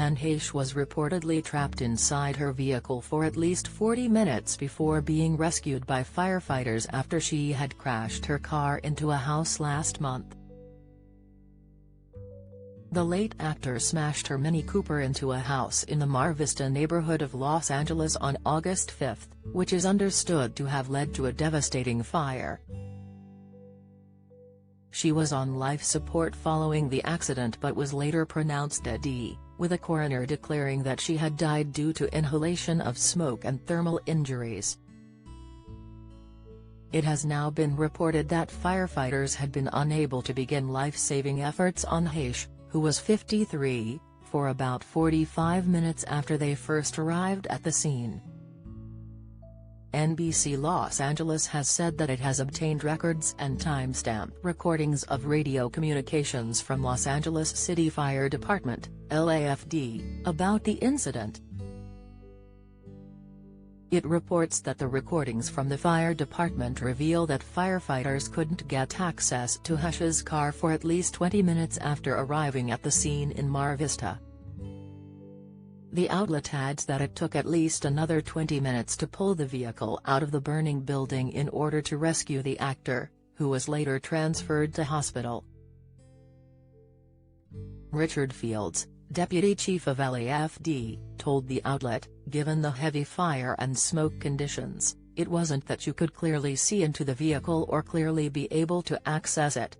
and Heche was reportedly trapped inside her vehicle for at least 40 minutes before being rescued by firefighters after she had crashed her car into a house last month. The late actor smashed her Mini Cooper into a house in the Mar Vista neighborhood of Los Angeles on August 5, which is understood to have led to a devastating fire. She was on life support following the accident but was later pronounced dead, with a coroner declaring that she had died due to inhalation of smoke and thermal injuries. It has now been reported that firefighters had been unable to begin life-saving efforts on Heche, who was 53, for about 45 minutes after they first arrived at the scene. NBC Los Angeles has said that it has obtained records and timestamp recordings of radio communications from Los Angeles City Fire Department, LAFD, about the incident. It reports that the recordings from the fire department reveal that firefighters couldn't get access to Heche's car for at least 20 minutes after arriving at the scene in Mar Vista. The outlet adds that it took at least another 20 minutes to pull the vehicle out of the burning building in order to rescue the actor, who was later transferred to hospital. Richard Fields, deputy chief of LAFD, told the outlet, "Given the heavy fire and smoke conditions, it wasn't that you could clearly see into the vehicle or clearly be able to access it."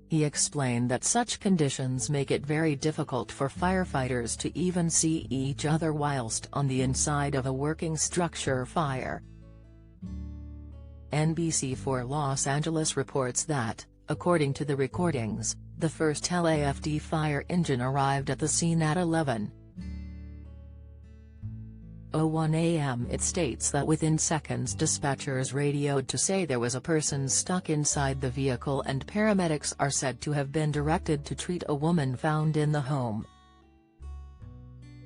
He explained that such conditions make it very difficult for firefighters to even see each other whilst on the inside of a working structure fire. NBC4 Los Angeles reports that, according to the recordings, the first LAFD fire engine arrived at the scene at 11:01 a.m. It states that within seconds dispatchers radioed to say there was a person stuck inside the vehicle and paramedics are said to have been directed to treat a woman found in the home.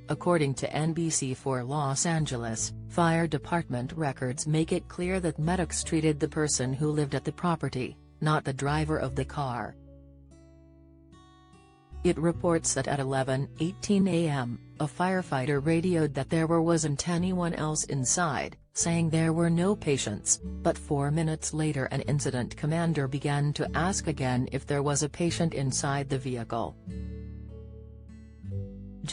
According to NBC4 Los Angeles, fire department records make it clear that medics treated the person who lived at the property, not the driver of the car. It reports that at 11:18 a.m., a firefighter radioed that there wasn't anyone else inside, saying there were no patients, but 4 minutes later an incident commander began to ask again if there was a patient inside the vehicle.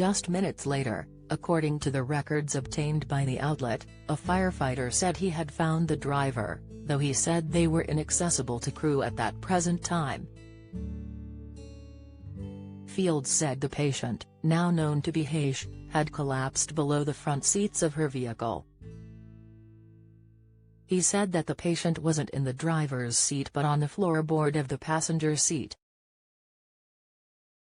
Just minutes later, according to the records obtained by the outlet, a firefighter said he had found the driver, though he said they were inaccessible to crew at that present time. Fields said the patient, now known to be Heche, had collapsed below the front seats of her vehicle. He said that the patient wasn't in the driver's seat but on the floorboard of the passenger seat.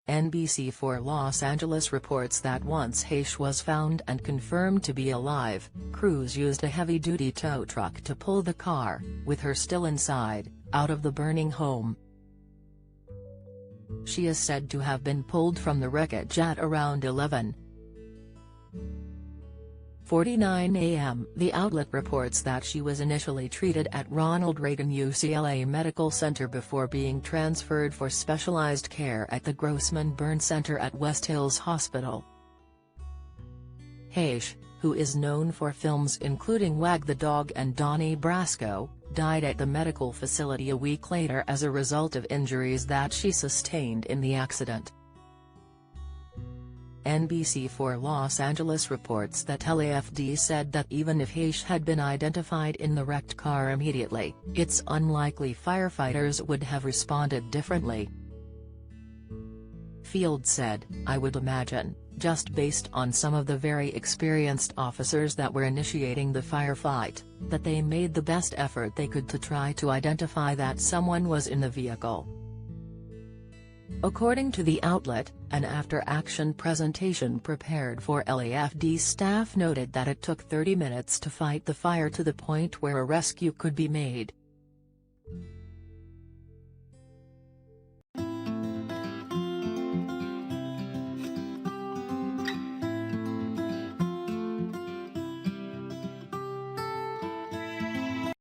NBC4 Los Angeles reports that once Heche was found and confirmed to be alive, crews used a heavy-duty tow truck to pull the car, with her still inside, out of the burning home. She is said to have been pulled from the wreckage at around 11:49 a.m. The outlet reports that she was initially treated at Ronald Reagan UCLA Medical Center before being transferred for specialized care at the Grossman Burn Center at West Hills Hospital. Heche, who is known for films including Wag the Dog and Donnie Brasco, died at the medical facility a week later as a result of injuries that she sustained in the accident. NBC4 Los Angeles reports that LAFD said that even if Heche had been identified in the wrecked car immediately, it's unlikely firefighters would have responded differently. Fields said, "I would imagine, just based on some of the very experienced officers that were initiating the firefight, that they made the best effort they could to try to identify that someone was in the vehicle." According to the outlet, an after-action presentation prepared for LAFD staff noted that it took 30 minutes to fight the fire to the point where a rescue could be made.